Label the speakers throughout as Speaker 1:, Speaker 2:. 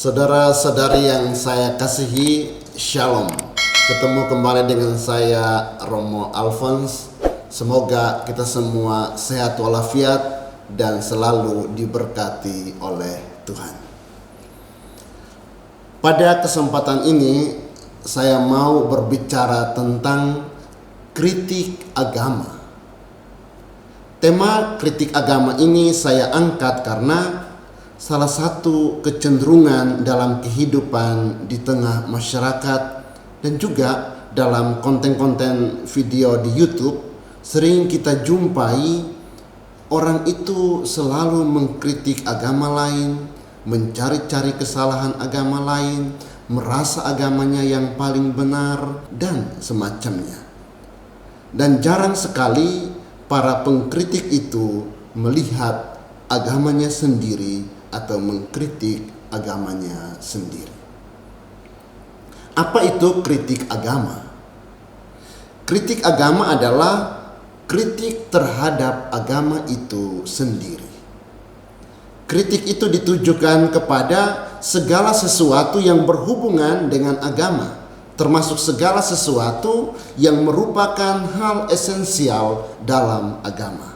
Speaker 1: Saudara-saudari yang saya kasihi, Shalom. Ketemu kembali dengan saya, Romo Alphonse. Semoga kita semua sehat walafiat dan selalu diberkati oleh Tuhan. Pada kesempatan ini, saya mau berbicara tentang kritik agama. Tema kritik agama ini saya angkat karena salah satu kecenderungan dalam kehidupan di tengah masyarakat dan juga dalam konten-konten video di YouTube, sering kita jumpai orang itu selalu mengkritik agama lain, mencari-cari kesalahan agama lain, merasa agamanya yang paling benar dan semacamnya. Dan jarang sekali para pengkritik itu melihat agamanya sendiri atau mengkritik agamanya sendiri. Apa itu kritik agama? Kritik agama adalah kritik terhadap agama itu sendiri. Kritik itu ditujukan kepada segala sesuatu yang berhubungan dengan agama, termasuk segala sesuatu yang merupakan hal esensial dalam agama.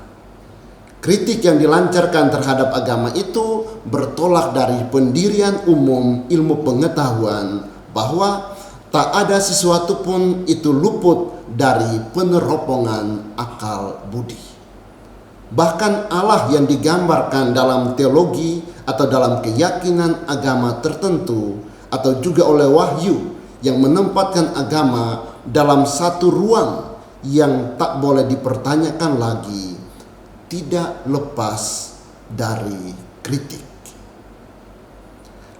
Speaker 1: Kritik yang dilancarkan terhadap agama itu bertolak dari pendirian umum ilmu pengetahuan bahwa tak ada sesuatu pun itu luput dari peneropongan akal budi. Bahkan Allah yang digambarkan dalam teologi atau dalam keyakinan agama tertentu atau juga oleh wahyu yang menempatkan agama dalam satu ruang yang tak boleh dipertanyakan lagi, tidak lepas dari kritik.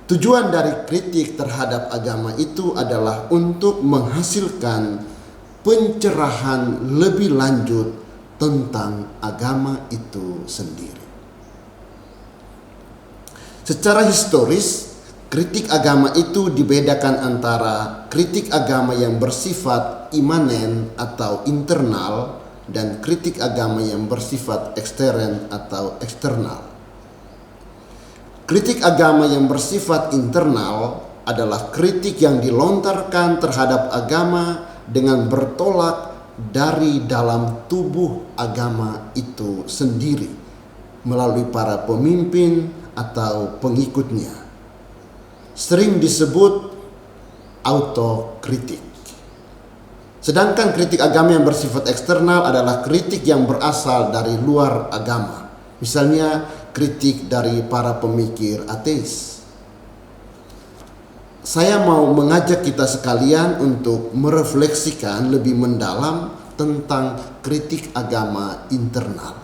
Speaker 1: Tujuan dari kritik terhadap agama itu adalah untuk menghasilkan pencerahan lebih lanjut tentang agama itu sendiri. Secara historis, kritik agama itu dibedakan antara kritik agama yang bersifat imanen atau internal dan kritik agama yang bersifat ekstern atau eksternal. Kritik agama yang bersifat internal adalah kritik yang dilontarkan terhadap agama dengan bertolak dari dalam tubuh agama itu sendiri melalui para pemimpin atau pengikutnya. Sering disebut autokritik. Sedangkan kritik agama yang bersifat eksternal adalah kritik yang berasal dari luar agama. Misalnya kritik dari para pemikir ateis. Saya mau mengajak kita sekalian untuk merefleksikan lebih mendalam tentang kritik agama internal.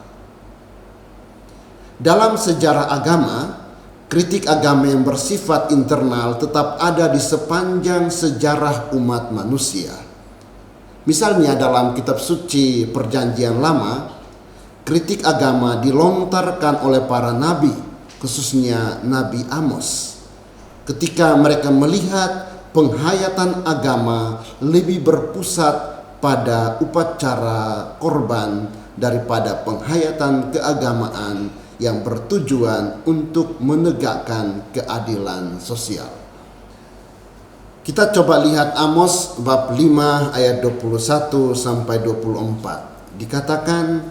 Speaker 1: Dalam sejarah agama, kritik agama yang bersifat internal tetap ada di sepanjang sejarah umat manusia. Misalnya dalam kitab suci Perjanjian Lama, kritik agama dilontarkan oleh para nabi, khususnya Nabi Amos, ketika mereka melihat penghayatan agama lebih berpusat pada upacara korban daripada penghayatan keagamaan yang bertujuan untuk menegakkan keadilan sosial. Kita coba lihat Amos bab 5 ayat 21 sampai 24. Dikatakan,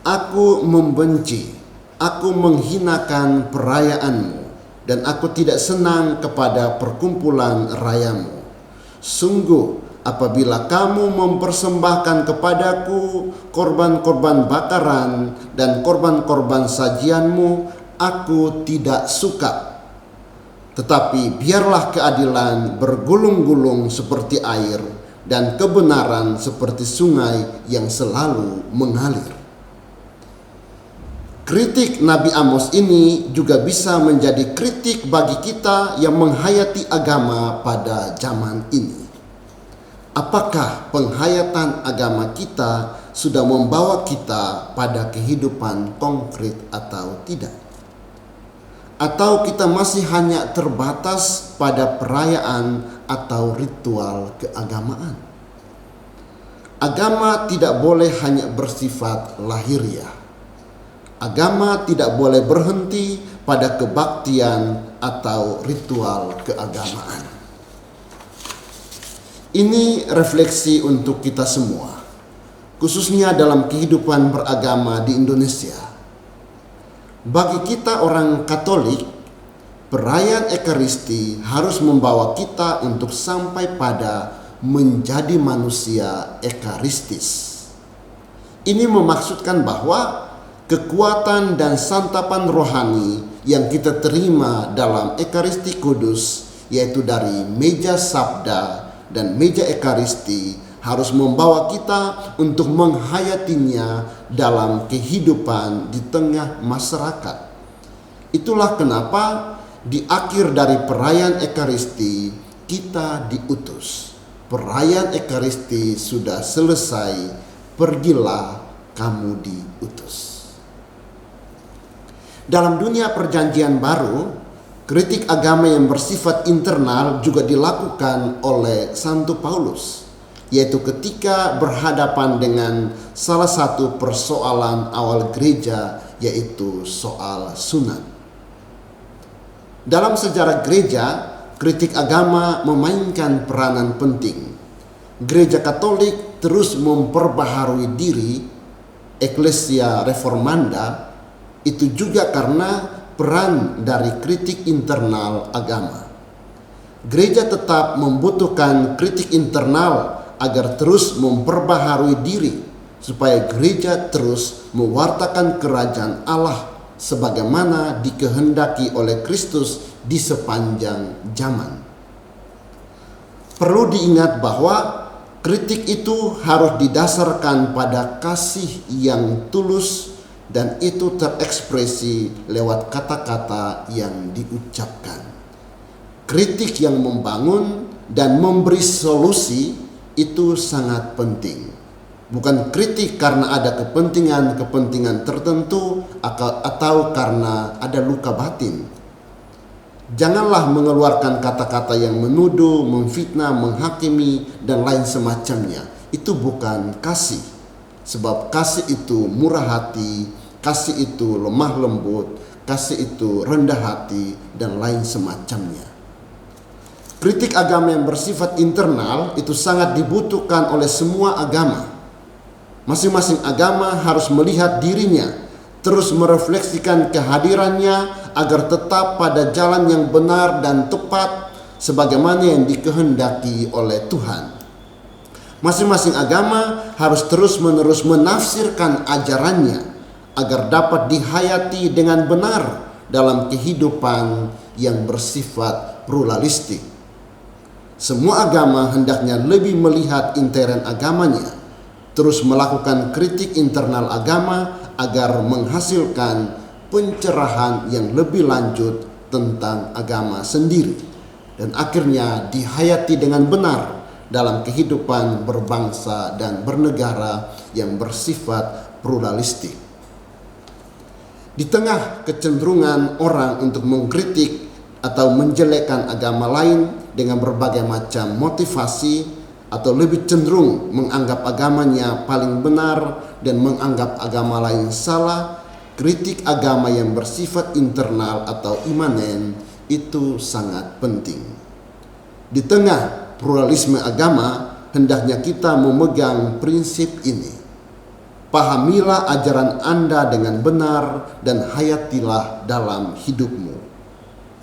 Speaker 1: "Aku membenci, aku menghinakan perayaanmu, dan aku tidak senang kepada perkumpulan rayamu. Sungguh, apabila kamu mempersembahkan kepadaku korban-korban bakaran dan korban-korban sajianmu, aku tidak suka. Tetapi biarlah keadilan bergulung-gulung seperti air dan kebenaran seperti sungai yang selalu mengalir." Kritik Nabi Amos ini juga bisa menjadi kritik bagi kita yang menghayati agama pada zaman ini. Apakah penghayatan agama kita sudah membawa kita pada kehidupan konkret atau tidak? Atau kita masih hanya terbatas pada perayaan atau ritual keagamaan? Agama tidak boleh hanya bersifat lahiriah. Agama tidak boleh berhenti pada kebaktian atau ritual keagamaan. Ini refleksi untuk kita semua, khususnya dalam kehidupan beragama di Indonesia. Bagi kita orang Katolik, perayaan Ekaristi harus membawa kita untuk sampai pada menjadi manusia ekaristis. Ini memaksudkan bahwa kekuatan dan santapan rohani yang kita terima dalam Ekaristi Kudus, yaitu dari meja sabda dan meja Ekaristi, harus membawa kita untuk menghayatinya dalam kehidupan di tengah masyarakat. Itulah kenapa di akhir dari perayaan Ekaristi kita diutus. Perayaan Ekaristi sudah selesai, pergilah kamu diutus. Dalam dunia perjanjian baru, kritik agama yang bersifat internal juga dilakukan oleh Santo Paulus, yaitu ketika berhadapan dengan salah satu persoalan awal gereja, yaitu soal sunat. Dalam sejarah gereja, kritik agama memainkan peranan penting. Gereja Katolik terus memperbaharui diri, Ecclesia Reformanda, itu juga karena peran dari kritik internal agama. Gereja tetap membutuhkan kritik internal agar terus memperbaharui diri, supaya gereja terus mewartakan kerajaan Allah sebagaimana dikehendaki oleh Kristus di sepanjang zaman. Perlu diingat bahwa kritik itu harus didasarkan pada kasih yang tulus, dan itu terekspresi lewat kata-kata yang diucapkan. Kritik yang membangun dan memberi solusi itu sangat penting. Bukan kritik karena ada kepentingan tertentu atau karena ada luka batin. Janganlah mengeluarkan kata-kata yang menuduh, memfitnah, menghakimi, dan lain semacamnya. Itu bukan kasih. Sebab kasih itu murah hati, kasih itu lemah lembut, kasih itu rendah hati, dan lain semacamnya. Kritik agama yang bersifat internal itu sangat dibutuhkan oleh semua agama. Masing-masing agama harus melihat dirinya, terus merefleksikan kehadirannya agar tetap pada jalan yang benar dan tepat sebagaimana yang dikehendaki oleh Tuhan. Masing-masing agama harus terus-menerus menafsirkan ajarannya agar dapat dihayati dengan benar dalam kehidupan yang bersifat pluralistik. Semua agama hendaknya lebih melihat intern agamanya, terus melakukan kritik internal agama agar menghasilkan pencerahan yang lebih lanjut tentang agama sendiri, dan akhirnya dihayati dengan benar dalam kehidupan berbangsa dan bernegara yang bersifat pluralistik. Di tengah kecenderungan orang untuk mengkritik atau menjelekkan agama lain dengan berbagai macam motivasi, atau lebih cenderung menganggap agamanya paling benar dan menganggap agama lain salah, kritik agama yang bersifat internal atau imanen itu sangat penting. Di tengah pluralisme agama, hendaknya kita memegang prinsip ini. Pahamilah ajaran Anda dengan benar dan hayatilah dalam hidupmu.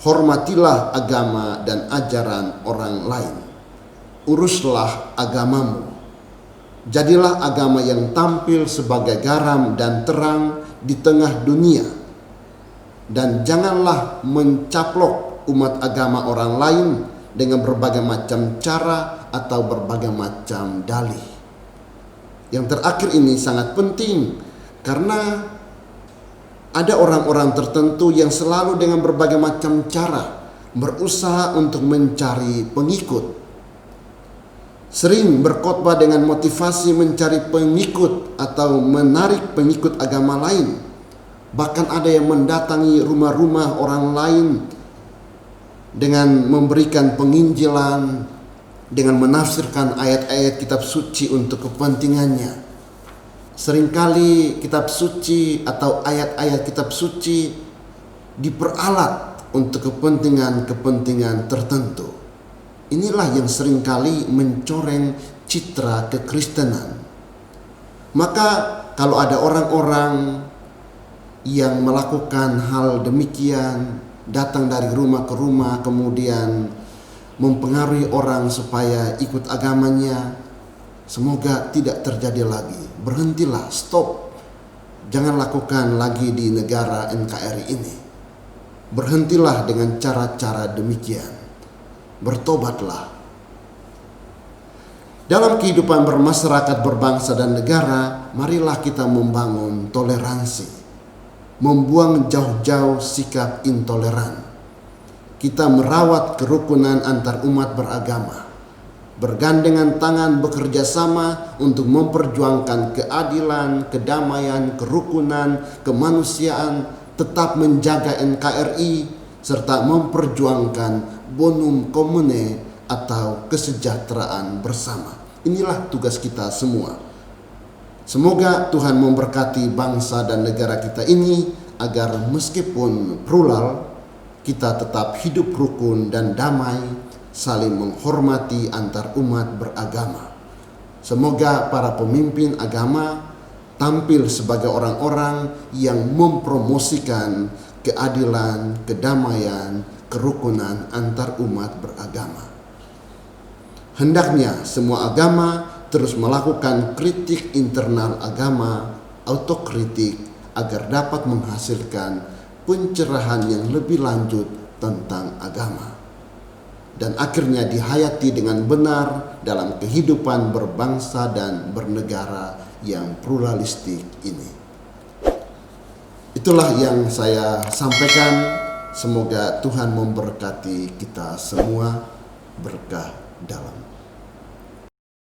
Speaker 1: Hormatilah agama dan ajaran orang lain. Uruslah agamamu. Jadilah agama yang tampil sebagai garam dan terang di tengah dunia. Dan janganlah mencaplok umat agama orang lain dengan berbagai macam cara atau berbagai macam dalih. Yang terakhir ini sangat penting karena ada orang-orang tertentu yang selalu dengan berbagai macam cara berusaha untuk mencari pengikut. Sering berkhotbah dengan motivasi mencari pengikut atau menarik pengikut agama lain. Bahkan ada yang mendatangi rumah-rumah orang lain dengan memberikan penginjilan, dengan menafsirkan ayat-ayat kitab suci untuk kepentingannya. Seringkali kitab suci atau ayat-ayat kitab suci diperalat untuk kepentingan-kepentingan tertentu. Inilah yang seringkali mencoreng citra kekristenan. Maka kalau ada orang-orang yang melakukan hal demikian, datang dari rumah ke rumah, kemudian mempengaruhi orang supaya ikut agamanya, semoga tidak terjadi lagi. Berhentilah, stop. Jangan lakukan lagi di negara NKRI ini. Berhentilah dengan cara-cara demikian. Bertobatlah. Dalam kehidupan bermasyarakat, berbangsa dan negara, marilah kita membangun toleransi. Membuang jauh-jauh sikap intoleran. Kita merawat kerukunan antar umat beragama. Bergandengan tangan bekerja sama untuk memperjuangkan keadilan, kedamaian, kerukunan, kemanusiaan, tetap menjaga NKRI, serta memperjuangkan bonum commune atau kesejahteraan bersama. Inilah tugas kita semua. Semoga Tuhan memberkati bangsa dan negara kita ini agar meskipun plural, kita tetap hidup rukun dan damai, saling menghormati antar umat beragama. Semoga para pemimpin agama tampil sebagai orang-orang yang mempromosikan keadilan, kedamaian, kerukunan antar umat beragama. Hendaknya semua agama terus melakukan kritik internal agama, autokritik, agar dapat menghasilkan pencerahan yang lebih lanjut tentang agama, dan akhirnya dihayati dengan benar dalam kehidupan berbangsa dan bernegara yang pluralistik ini. Itulah yang saya sampaikan. Semoga Tuhan memberkati kita semua. Berkah dalam.